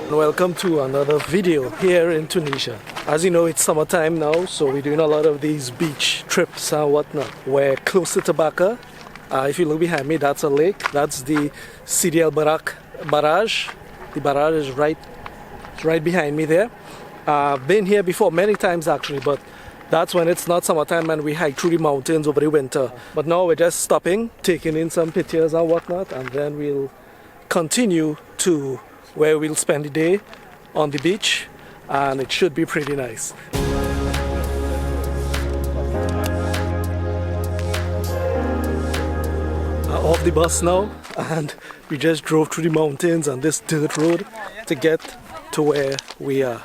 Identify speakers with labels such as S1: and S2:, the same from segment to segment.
S1: Welcome to another video here in Tunisia. As you know, it's summertime now, so we're doing a lot of these beach trips and whatnot. We're close to Tobacco. If you look behind me, that's a lake. That's the Sidi El Barrack Barrage. The barrage is right behind me there. I've been here before many times actually, but that's when it's not summertime and we hike through the mountains over the winter. But now we're just stopping, taking in some pictures and whatnot, and then we'll continue to where we'll spend the day on the beach, and it should be pretty nice. Off the bus now, and we just drove through the mountains and this dirt road to get to where we are.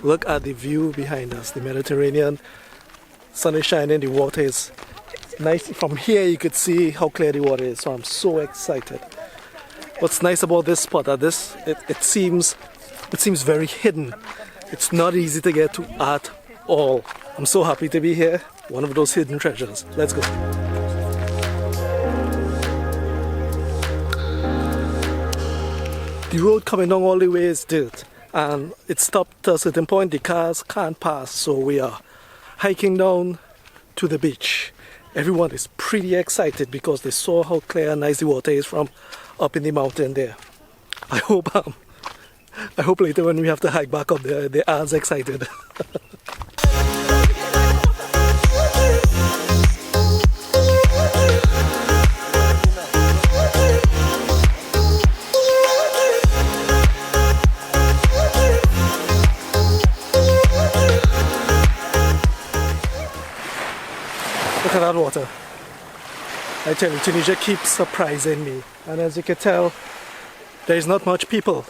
S1: Look at the view behind us, the Mediterranean. Sun is shining, the water is nice. From here you could see how clear the water is, so I'm so excited. What's nice about this spot is it seems very hidden. It's not easy to get to at all. I'm so happy to be here. One of those hidden treasures. Let's go. The road coming down all the way is dirt, and it stopped at a certain point. The cars can't pass, so we are hiking down to the beach. Everyone is pretty excited because they saw how clear and nice the water is from up in the mountain there. I hope later when we have to hike back up there, they're as excited. Look at that water. I tell you, Tunisia keeps surprising me, and as you can tell, there's not much people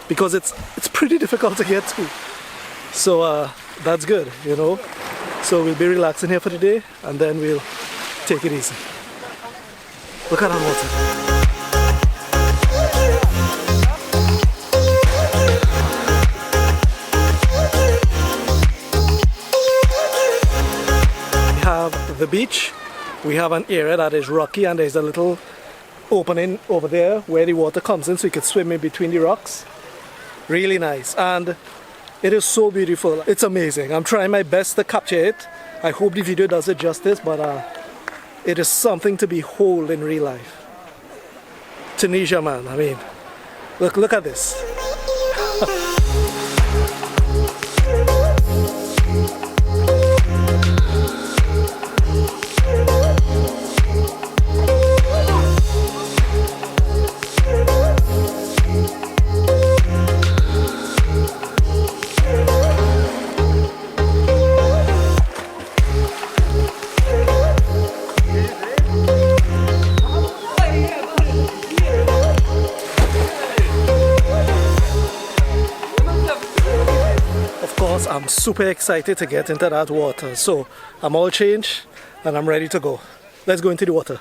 S1: because it's pretty difficult to get to. So that's good, you know. So we'll be relaxing here for the day, and then we'll take it easy. Look at that water. The beach, we have an area that is rocky, and there's a little opening over there where the water comes in so you can swim in between the rocks. Really nice, and it is so beautiful. It's amazing. I'm trying my best to capture it. I hope the video does it justice, but it is something to behold in real life. Tunisia, man, I mean, look at this. I'm super excited to get into that water, so I'm all changed and I'm ready to go. Let's go into the water.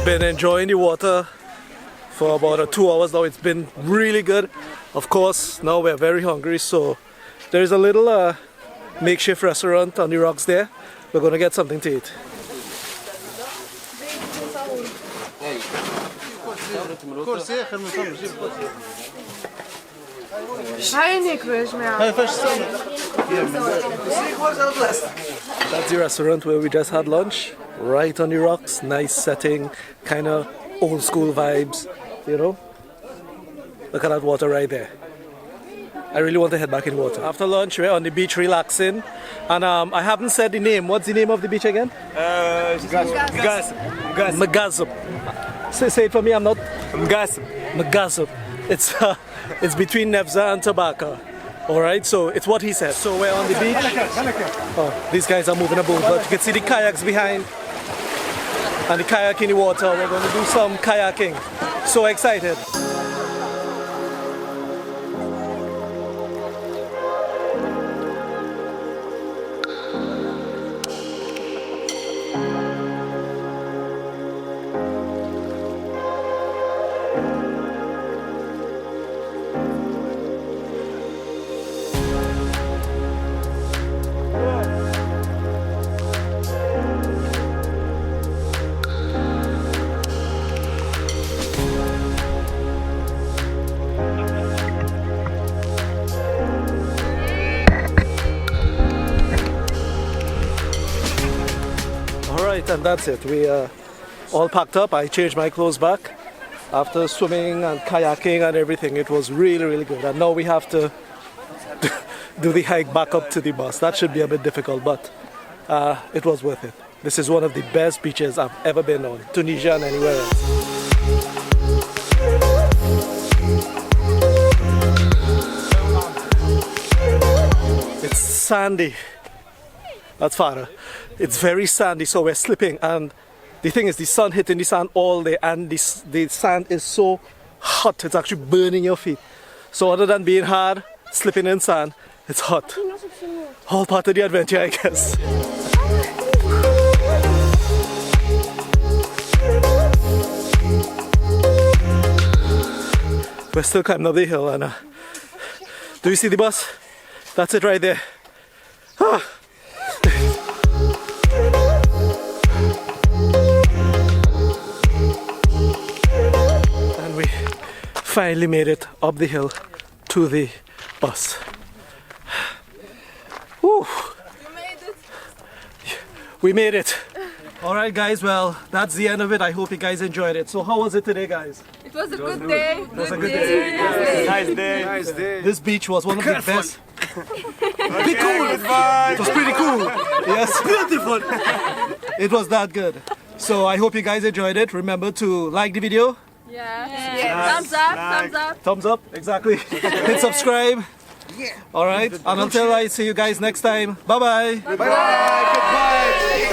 S1: Been enjoying the water for about 2 hours now. It's been really good. Of course, now we're very hungry, so there's a little makeshift restaurant on the rocks there. We're gonna get something to eat. That's the restaurant where we just had lunch, right on the rocks. Nice setting, kind of old school vibes, you know. Look at that water right there. I really want to head back in water. After lunch, we're on the beach relaxing. And I haven't said the name. What's the name of the beach again? Mgaseb. Say it for me, I'm not... Mgaseb. It's between Nefza and Tabaka. Alright, so it's what he said. So we're on the beach. Oh, these guys are moving a boat, but you can see the kayaks behind. And the kayak in the water. We're going to do some kayaking. So excited. And that's it. We are all packed up. I changed my clothes back after swimming and kayaking and everything. It was really, really good. And now we have to do the hike back up to the bus. That should be a bit difficult, but it was worth it. This is one of the best beaches I've ever been on, Tunisia and anywhere else. It's sandy. That's Farah. It's very sandy, so we're slipping, and the thing is the sun hitting the sand all day, and the sand is so hot, it's actually burning your feet. So other than being hard, slipping in sand, it's hot. All part of the adventure, I guess. We're still climbing up the hill, and do you see the bus? That's it right there. Ah. Finally made it up the hill to the bus. Whew.
S2: You made it.
S1: We made it. Alright guys, well that's the end of it. I hope you guys enjoyed it. So how was it today, guys?
S2: It was a good day.
S1: It was a good day.
S3: Nice day. Nice day.
S1: This beach was one of the best. Be cool. It was pretty cool. Yes, beautiful. It was that good. So I hope you guys enjoyed it. Remember to like the video.
S2: Yeah. Thumbs up. Thumbs up.
S1: Thumbs up, exactly. Hit subscribe. Alright, and until I see you guys next time. Bye bye.
S3: Bye bye. Goodbye.